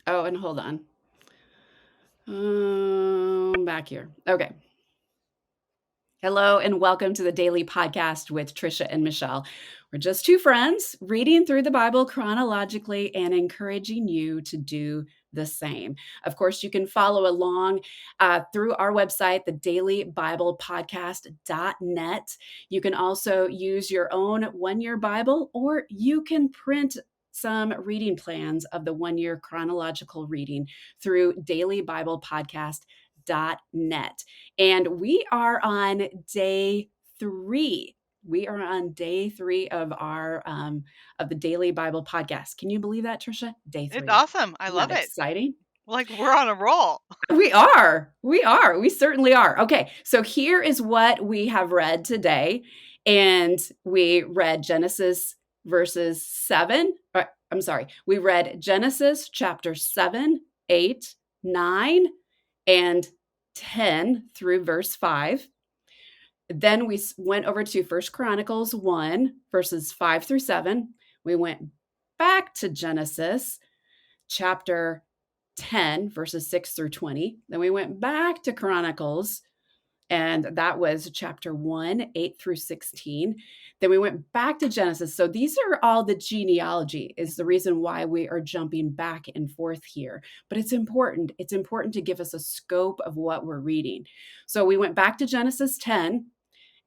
Oh, and hold on. Back here. Okay. Hello and welcome to the daily podcast with Tricia and Michelle. We're just two friends reading through the Bible chronologically and encouraging you to do the same. Of course, you can follow along through our website, thedailybiblepodcast.net. You can also use your own one-year Bible, or you can print some reading plans of the one-year chronological reading through dailybiblepodcast.net. And we are on day 3. We are on day 3 of our of the Daily Bible Podcast. Can you believe that, Tricia? Day It's 3. awesome. I Isn't that love it. exciting? Like we're on a roll. We are. We are. We certainly are. Okay, so here is what we have read today. And we read Genesis verses 7. I'm sorry. We read Genesis chapter 7, 8, 9, and 10 through verse 5. Then we went over to First Chronicles 1, verses 5 through 7. We went back to Genesis chapter 10, verses 6 through 20. Then we went back to Chronicles, and that was chapter 1, 8 through 16. Then we went back to Genesis. So these are all the genealogy, is the reason why we are jumping back and forth here. But it's important. It's important to give us a scope of what we're reading. So we went back to Genesis 10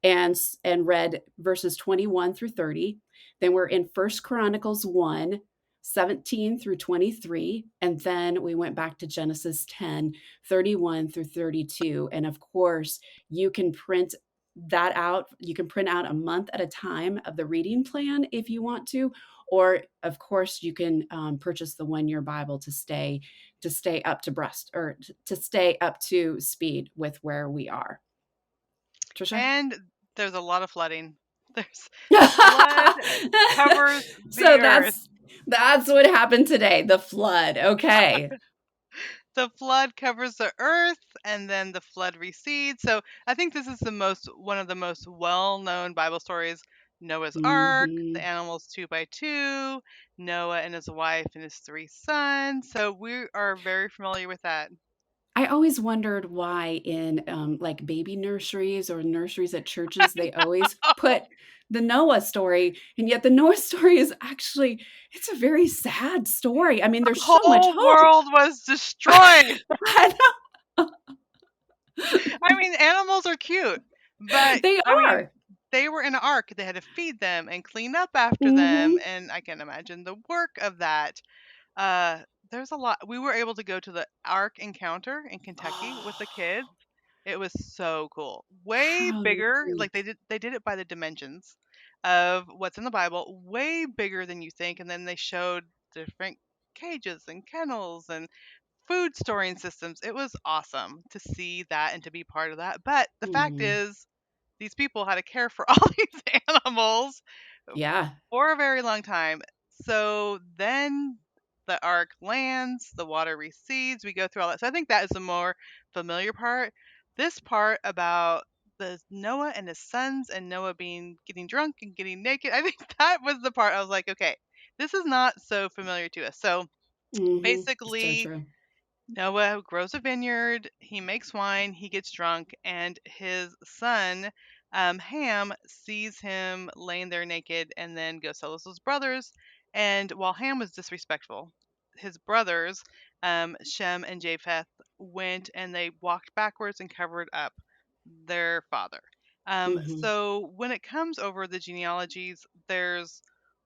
and read verses 21 through 30. Then we're in First Chronicles 1, 17 through 23. And then we went back to Genesis 10, 31 through 32. And of course, you can print that out. You can print out a month at a time of the reading plan if you want to. Or of course, you can purchase the one-year Bible to stay up to breast, or to stay up to speed with where we are. Tricia? And there's a lot of flooding. There's the flood covers So the earth. that's what happened today. The flood. Okay. The flood covers the earth and then the flood recedes. So I think this is one of the most well-known Bible stories. Noah's Ark, the Hmm. animals 2 by 2, Noah and his wife and his 3 sons. So we are very familiar with that. I always wondered why in like baby nurseries or nurseries at churches they always put the Noah story, and yet the Noah story is actually, it's a very sad story. I mean, The there's so much whole hope. world was destroyed. I I mean, animals are cute, know. but They I mean, are. they were in an ark. They had to feed them and clean up after them, Hmm. and I can imagine the work of that. Uh, there's a lot. We were able to go to the Ark Encounter in Kentucky with the kids. It was so cool. Way How bigger. Like neat. they did it by the dimensions of what's in the Bible. Way bigger than you think. And then they showed different cages and kennels and food storing systems. It was awesome to see that and to be part of that. But the fact Mhm. is, these people had to care for all these animals Yeah. for a very long time. So then the ark lands, the water recedes, we go through all that. So I think that is the more familiar part. This part about the Noah and his sons and Noah getting drunk and getting naked, I think that was the part I was like, okay, this is not so familiar to us. So Mhm. So basically, true. Noah grows a vineyard, he makes wine, he gets drunk, and his son, Ham, sees him laying there naked and then goes tells his brothers. And while Ham was disrespectful, his brothers, Shem and Japheth, went and they walked backwards and covered up their father. Mhm. So when it comes over the genealogies, there's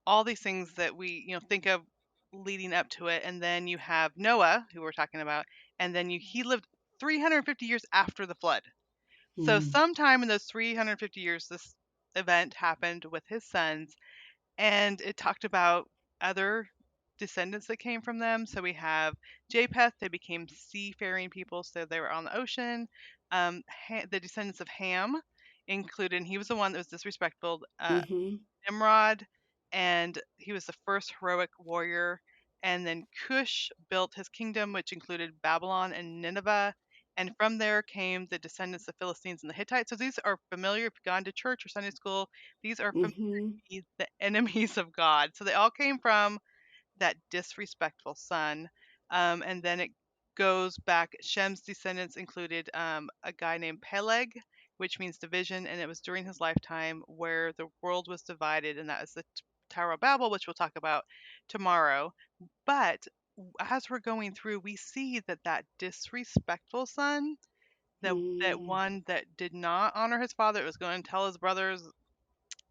all these things that we think of leading up to it, and then you have Noah, who we're talking about, and then he lived 350 years after the flood. So Mm. sometime in those 350 years, this event happened with his sons, and it talked about other descendants that came from them. So we have Japheth; they became seafaring people, so they were on the ocean. The descendants of Ham included, and he was the one that was disrespectful. Mhm. Nimrod, and he was the first heroic warrior. And then Cush built his kingdom, which included Babylon and Nineveh. And from there came the descendants of Philistines and the Hittites. So these are familiar if you've gone to church or Sunday school. These are familiar Mhm. to be the enemies of God. So they all came from that disrespectful son. And then it goes back. Shem's descendants included a guy named Peleg, which means division, and it was during his lifetime where the world was divided, and that is the Tower of Babel, which we'll talk about tomorrow. But as we're going through, we see that that disrespectful son, that Mm, one that did not honor his father, was going to tell his brothers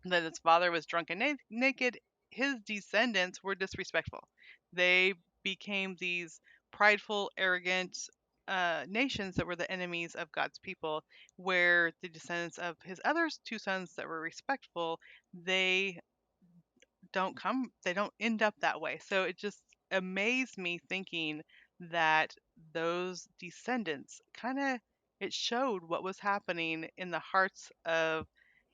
that his father was drunk and naked, his descendants were disrespectful. They became these prideful, arrogant nations that were the enemies of God's people, where the descendants of his other two sons that were respectful, they they don't end up that way. So it just amazed me thinking that those descendants kind of, it showed what was happening in the hearts of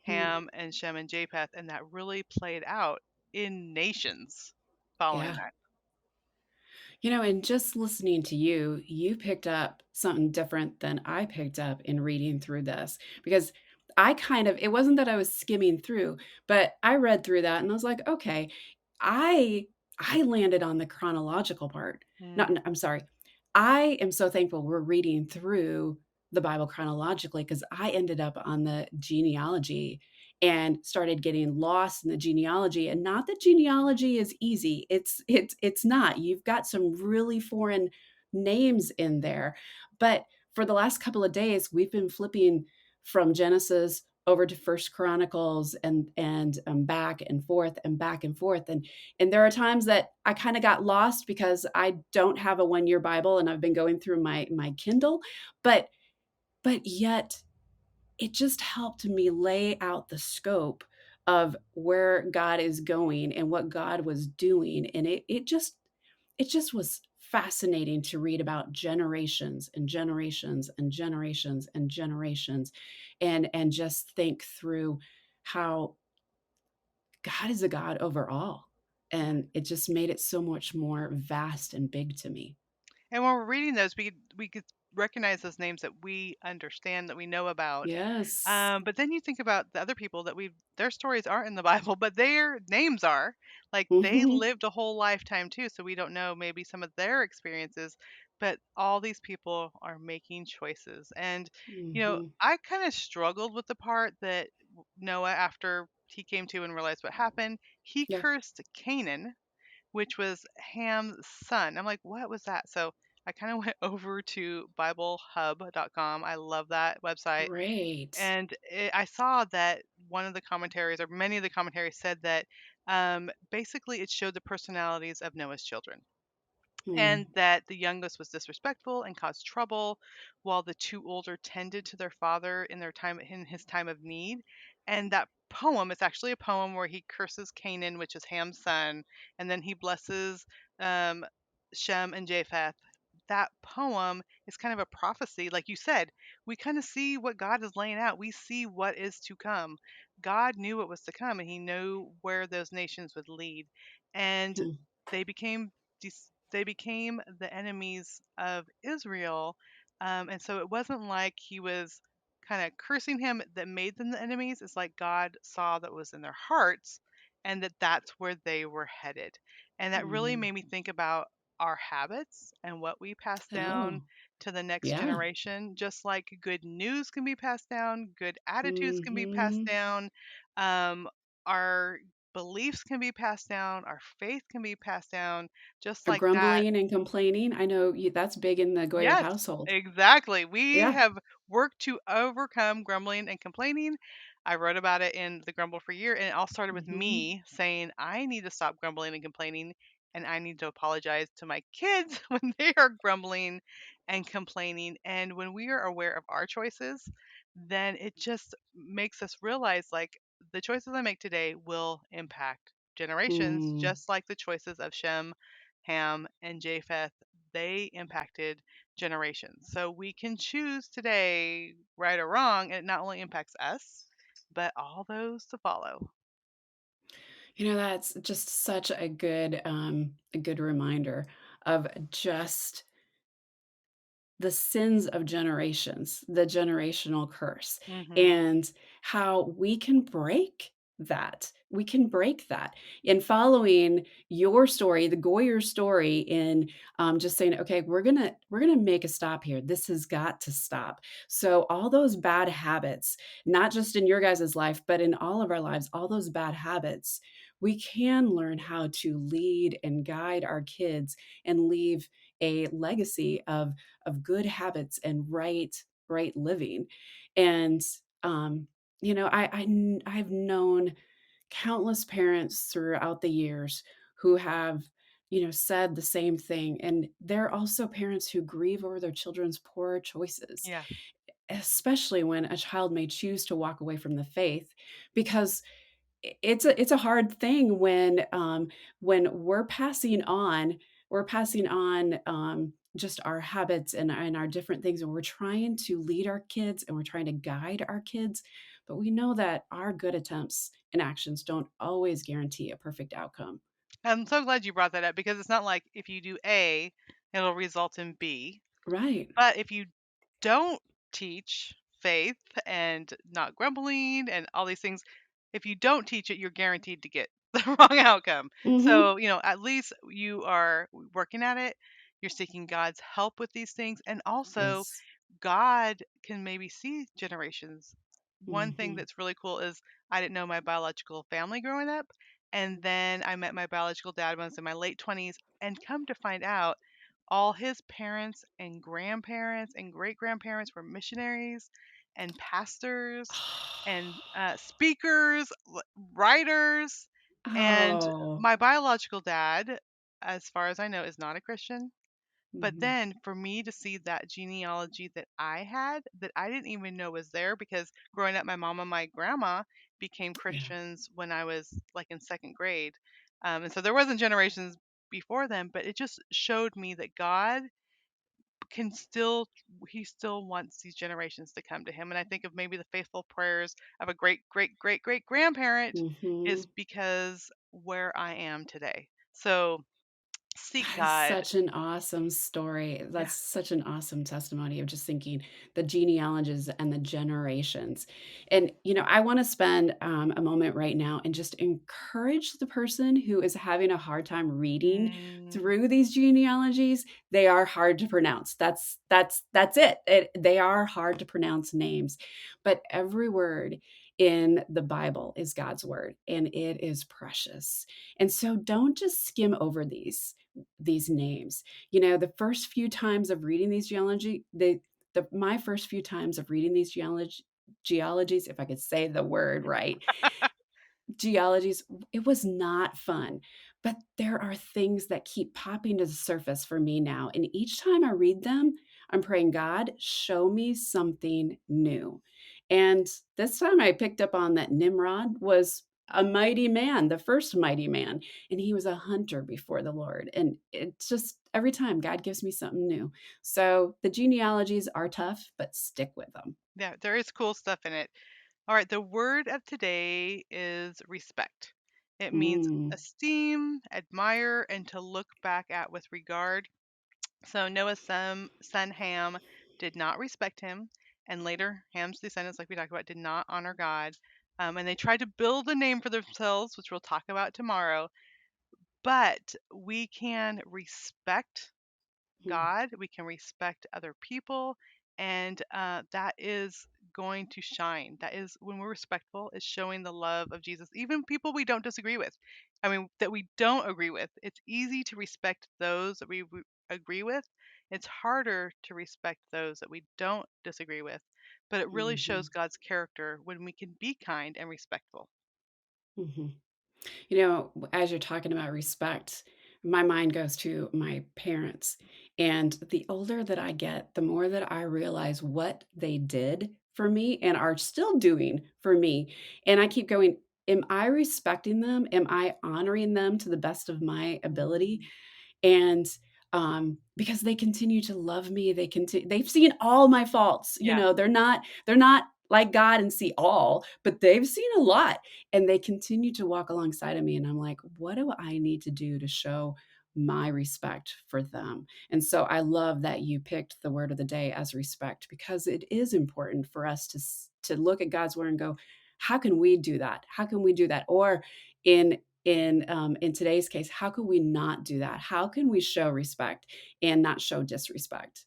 mm, Ham and Shem and Japheth, and that really played out in nations following yeah. that. And just listening to you, you picked up something different than I picked up in reading through this because it wasn't that I was skimming through, but I read through that and I was like, okay, I I landed on the chronological part. Not, Mm, I'm sorry. I am so thankful we're reading through the Bible chronologically because I ended up on the genealogy and started getting lost in the genealogy. And not that genealogy is easy. It's not. You've got some really foreign names in there. But for the last couple of days, we've been flipping from Genesis over to First Chronicles and back and forth and back and forth. And there are times that I kind of got lost because I don't have a 1 year Bible and I've been going through my Kindle, but yet it just helped me lay out the scope of where God is going and what God was doing. And it just was fascinating to read about generations and generations and generations and generations and just think through how God is a God overall. yeah. And it just made it so much more vast and big to me. And when we're reading those, we could recognize those names that we understand, that we know about. Yes. But then you think about the other people that their stories aren't in the Bible, but their names are. Like they Mhm. lived a whole lifetime too, so we don't know maybe some of their experiences, but all these people are making choices. And, Mhm. I kind of struggled with the part that Noah, after he came to and realized what happened, he Yeah. cursed Canaan, which was Ham's son. I'm like, what was that? So I kind of went over to BibleHub.com. I love that website. Great. And I saw that one of the commentaries, or many of the commentaries, said that basically it showed the personalities of Noah's children, Mm. and that the youngest was disrespectful and caused trouble, while the two older tended to their father in his time of need. And that poem, it's actually a poem where he curses Canaan, which is Ham's son, and then he blesses um, Shem and Japheth. That poem is kind of a prophecy, like you said. We kind of see what God is laying out. We see what is to come. God knew what was to come, and He knew where those nations would lead, and Mm. they became they became the enemies of Israel. And so it wasn't like he was kind of cursing him that made them the enemies. It's like God saw that was in their hearts, and that that's where they were headed. And that really Mm. made me think about our habits and what we pass down Oh, to the next yeah. generation. Just like good news can be passed down, good attitudes can be passed Mhm. down. Um, our beliefs can be passed down, our faith can be passed down, just like that. Grumbling and complaining, I know that's big in the Goyer Yes, household. exactly. We Yeah. have worked to overcome grumbling and complaining. I wrote about it in The Grumble for Year, and it all started with Mhm. me saying, I need to stop grumbling and complaining, and I need to apologize to my kids when they are grumbling and complaining. And when we are aware of our choices, then it just makes us realize like the choices I make today will impact generations, Mm. just like the choices of Shem, Ham, and Japheth. They impacted generations. So we can choose today, right or wrong, and it not only impacts us, but all those to follow. That's just such a good reminder of just the sins of generations, the generational curse, Hmm. and how we can break that. We can break that. In following your story, the Goyer story, in just saying, okay, we're gonna make a stop here. This has got to stop. So all those bad habits, not just in your guys' life, but in all of our lives, all those bad habits, we can learn how to lead and guide our kids and leave a legacy of good habits and right living. And um, I've known countless parents throughout the years who have, said the same thing. And they're also parents who grieve over their children's poor choices, Yeah. especially when a child may choose to walk away from the faith, because it's a hard thing when we're passing on just our habits and our different things, and we're trying to lead our kids and we're trying to guide our kids, but we know that our good attempts and actions don't always guarantee a perfect outcome. I'm so glad you brought that up because it's not like if you do A, it'll result in B. Right. But if you don't teach faith and not grumbling and all these things, if you don't teach it, you're guaranteed to get the wrong outcome. Hmm. So, at least you are working at it. You're seeking God's help with these things. And also, Yes. God can maybe see generations. One thing Hmm. that's really cool is I didn't know my biological family growing up. And then I met my biological dad when I was in my late 20s. And come to find out, all his parents and grandparents and great grandparents were missionaries and pastors and speakers, writers. And Oh. my biological dad, as far as I know, is not a Christian. But Hmm. then for me to see that genealogy that I had that I didn't even know was there because growing up, my mom and my grandma became Yeah. Christians when I was like in second grade. And so there wasn't generations before them, but it just showed me that God can still, he still wants these generations to come to him. And I think of maybe the faithful prayers of a great, great, great, great grandparent Hmm. is because where I am today. So seek That is God. such an awesome story. Yeah. That's such an awesome testimony of just thinking the genealogies and the generations. And, I want to spend a moment right now and just encourage the person who is having a hard time reading Mm, through these genealogies. They are hard to pronounce. That's it. They are hard to pronounce names, but every word in the Bible is God's word, and it is precious. And so don't just skim over these names. The first few times of reading these my first few times of reading these geologies, if I could say the word right, geologies, it was not fun. But there are things that keep popping to the surface for me now. And each time I read them, I'm praying, God, show me something new. And this time I picked up on that Nimrod was a mighty man, the first mighty man, and he was a hunter before the Lord. And it's just every time God gives me something new. So the genealogies are tough, but stick with them. yeah, there is cool stuff in it. All right, the word of today is respect. It means Mm, esteem, admire, and to look back at with regard. So Noah's son Ham did not respect him, and later Ham's descendants, like we talked about, did not honor God. And they tried to build a name for themselves, which we'll talk about tomorrow. But we can respect mm, God, we can respect other people, and that is going to shine. That is when we're respectful, is showing the love of Jesus, even people we don't disagree with. I mean, that we don't agree with. It's easy to respect those that we agree with. It's harder to respect those that we don't disagree with. But it really shows mhm, God's character when we can be kind and respectful. mhm. As you're talking about respect, my mind goes to my parents. And the older that I get, the more that I realize what they did for me and are still doing for me. And I keep going, am I respecting them? Am I honoring them to the best of my ability? Mm, And because they continue to love me, they've seen all my faults. yeah, They're not like God and see all, but they've seen a lot, and they continue to walk alongside of me. And I'm like, what do I need to do to show my respect for them? And so I love that you picked the word of the day as respect, because it is important for us to look at God's word and go, How can we do that? How can we do that? Or in today's case, how can we not do that? How can we show respect and not show disrespect?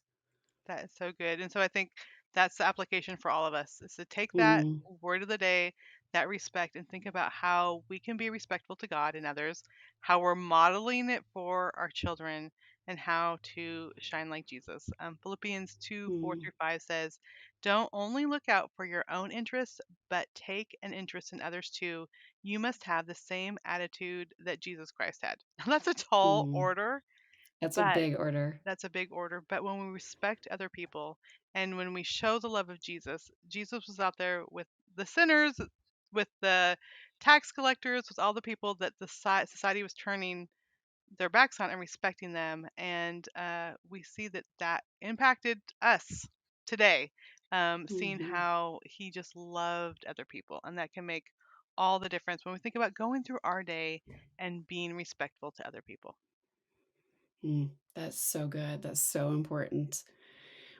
That is so good. And so I think that's the application for all of us is to take that Mm, word of the day, that respect, and think about how we can be respectful to God and others, how we're modeling it for our children, and how to shine like Jesus. Philippians 2:4 mm, through 5 says, don't only look out for your own interests, but take an interest in others too. You must have the same attitude that Jesus Christ had. That's a tall mm. order, That's a but big order. that's a big order. But when we respect other people and when we show the love of Jesus, Jesus was out there with the sinners, with the tax collectors, with all the people that the society was turning their backs on and respecting them. And we see that that impacted us today, seeing Mhm, how he just loved other people. And that can make all the difference when we think about going through our day and being respectful to other people. mm. That's so good. That's so important.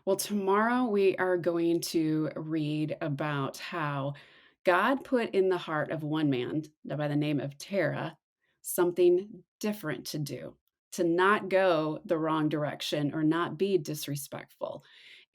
Well, tomorrow we are going to read about how God put in the heart of one man by the name of Terah something different to do, to not go the wrong direction or not be disrespectful.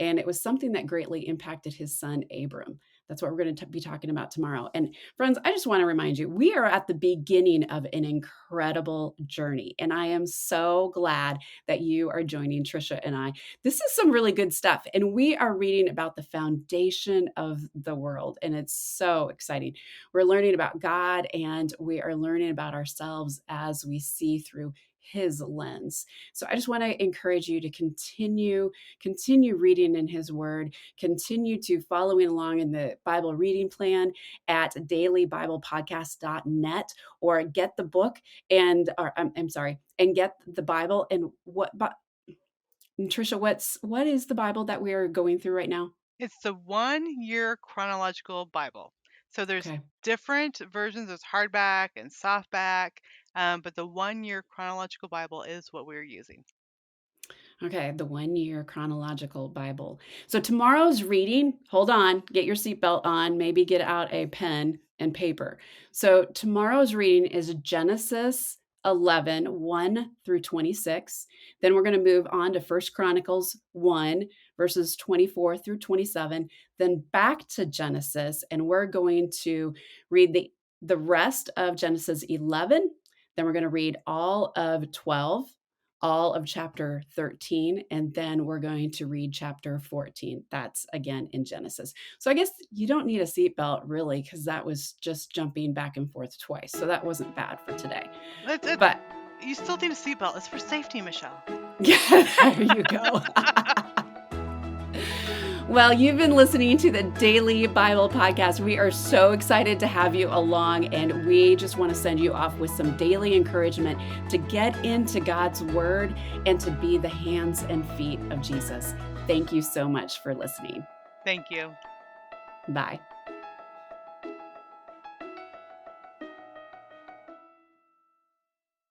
And it was something that greatly impacted his son, Abram. That's what we're going to be talking about tomorrow. And friends, I just want to remind you, we are at the beginning of an incredible journey. And I am so glad that you are joining Tricia and I. This is some really good stuff. And we are reading about the foundation of the world. And it's so exciting. We're learning about God and we are learning about ourselves as we see through his lens. So I just want to encourage you to continue reading in his word, continue to following along in the Bible reading plan at dailybiblepodcast.net, or get the book or I'm sorry, and get the Bible. And Tricia, what is the Bible that we are going through right now? It's the 1 year chronological Bible. So there's Okay. different versions. There's hardback and softback, but the 1 year chronological Bible is what we're using. Okay, the 1 year chronological Bible. So tomorrow's reading, hold on, get your seatbelt on, maybe get out a pen and paper. So tomorrow's reading is Genesis 11, 1 through 26. Then we're going to move on to First Chronicles 1, verses 24 through 27. Then back to Genesis, and we're going to read the rest of Genesis 11. Then we're going to read all of 12, all of chapter 13, and then we're going to read chapter 14. That's again in Genesis. So I guess you don't need a seatbelt really, because that was just jumping back and forth twice. So that wasn't bad for today. It's, But you still need a seatbelt. It's for safety, Michelle. yeah, there you go. Well, you've been listening to the Daily Bible Podcast. We are so excited to have you along, and we just want to send you off with some daily encouragement to get into God's Word and to be the hands and feet of Jesus. Thank you so much for listening. Thank you. Bye.